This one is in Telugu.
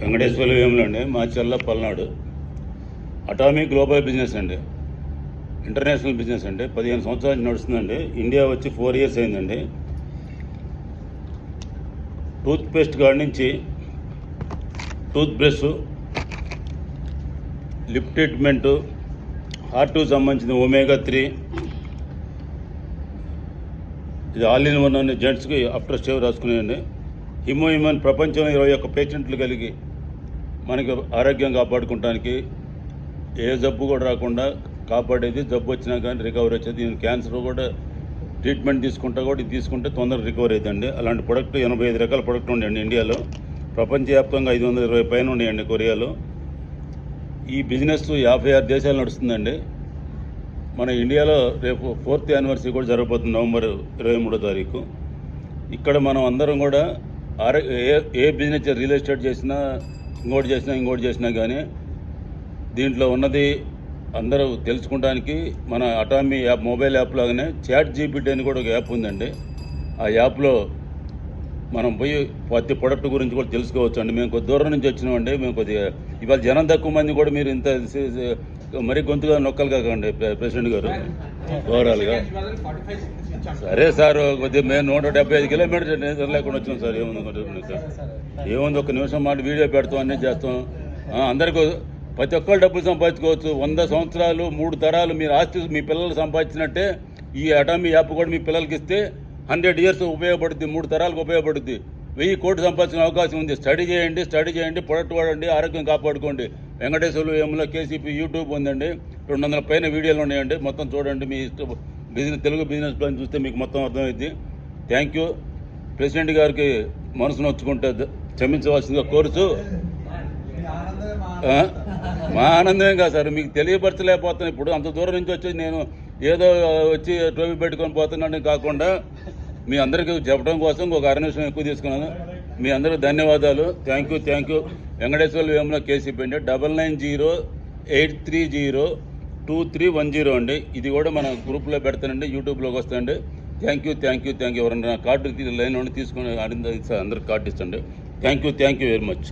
వెంకటేశ్వర వేములు అండి, Macherla Palnadu. Atomic global business అండి, ఇంటర్నేషనల్ బిజినెస్ అండి. 15 సంవత్సరాల నుంచి నడుస్తుందండి. ఇండియా వచ్చి 4 years అయిందండి. టూత్ పేస్ట్ కాడి నుంచి టూత్ బ్రష్, లిప్ ట్రీట్మెంటు, హార్ట్కు సంబంధించిన omega-3, ఇది ఆల్ ఇన్ వన్ అని జెంట్స్కి ఆఫ్టర్ షేవ్ రాసుకునేయండి. హిమోహిమన్ ప్రపంచంలో 21 పేటెంట్లు కలిగి మనకి ఆరోగ్యం కాపాడుకోవడానికి, ఏ జబ్బు కూడా రాకుండా కాపాడేది. జబ్బు వచ్చినా కానీ రికవర్ వచ్చేది. దీని క్యాన్సర్ కూడా ట్రీట్మెంట్ తీసుకుంటా కూడా ఇది తీసుకుంటే తొందరగా రికవర్ అవుతుందండి. అలాంటి ప్రొడక్ట్ 85 రకాల ప్రొడక్ట్ ఉన్నాయండి ఇండియాలో. ప్రపంచవ్యాప్తంగా 520 పైన ఉన్నాయండి కొరియాలో. ఈ బిజినెస్ 56 దేశాలు నడుస్తుందండి. మన ఇండియాలో రేపు 4th యానివర్సరీ కూడా జరగబోతుంది, నవంబర్ 23వ తారీఖు. ఇక్కడ మనం అందరం కూడా ఏ బిజినెస్, రియల్ ఎస్టేట్ చేసినా, ఇంకోటి చేసినా కానీ దీంట్లో ఉన్నది అందరూ తెలుసుకోవడానికి మన అటామీ యాప్, మొబైల్ యాప్ లాగానే ChatGPT అని కూడా ఒక యాప్ ఉందండి. ఆ యాప్లో మనం పోయి ప్రతి ప్రొడక్ట్ గురించి కూడా తెలుసుకోవచ్చు అండి. మేము కొద్ది దూరం నుంచి వచ్చినామండి. మేము కొద్దిగా ఇవాళ జనం తక్కువ మంది కూడా మీరు ఇంత మరీ గొంతుగా నొక్కలు కాకండి ప్రెసిడెంట్ గారు. ఓవరాల్గా సరే సార్, కొద్దిగా మేము 175 కిలోమీటర్స్ నిద్ర లేకుండా వచ్చినాం సార్. ఏముంది ఒక్క నిమిషం మాట వీడియో పెడతాం, అన్నీ చేస్తాం. అందరికీ ప్రతి ఒక్కరు డబ్బులు సంపాదించుకోవచ్చు. 100 సంవత్సరాలు 3 తరాలు మీరు ఆస్తి మీ పిల్లలు సంపాదించినట్టే ఈ అటామీ యాప్ కూడా మీ పిల్లలకి ఇస్తే 100 years ఉపయోగపడుద్ది, 3 తరాలకు ఉపయోగపడుద్ది. 1000 కోట్లు సంపాదించిన అవకాశం ఉంది. స్టడీ చేయండి, ప్రొడక్ట్ వాడండి, ఆరోగ్యం కాపాడుకోండి. వెంకటేశ్వర వేముల KCP యూట్యూబ్ ఉందండి, 200 పైన వీడియోలు ఉన్నాయండి. మొత్తం చూడండి. మీ ఇష్టం తెలుగు బిజినెస్ ప్లాన్ చూస్తే మీకు మొత్తం అర్థమైంది. Thank you. ప్రెసిడెంట్ గారికి మనసు నొచ్చుకుంటే క్షమించవలసిందిగా కోరుచు. మా ఆనందమే కాదు సార్, మీకు తెలియపరచలేకపోతున్నాను. ఇప్పుడు అంత దూరం నుంచి వచ్చి నేను ఏదో వచ్చి టోపీ పెట్టుకొని పోతున్నాను కాకుండా మీ అందరికీ చెప్పడం కోసం ఒక 6 నిమిషం ఎక్కువ తీసుకున్నాను. మీ అందరికీ ధన్యవాదాలు. Thank you. Venkateswara Vemula KCP అండి, 9908302310 అండి. ఇది కూడా మన గ్రూప్లో పెడతానండి, యూట్యూబ్లోకి వస్తాయండి. Thank you. ఎవరన్నా కార్డు లైన్ తీసుకుని అందరికి కార్డు ఇచ్చండి. Thank you very much.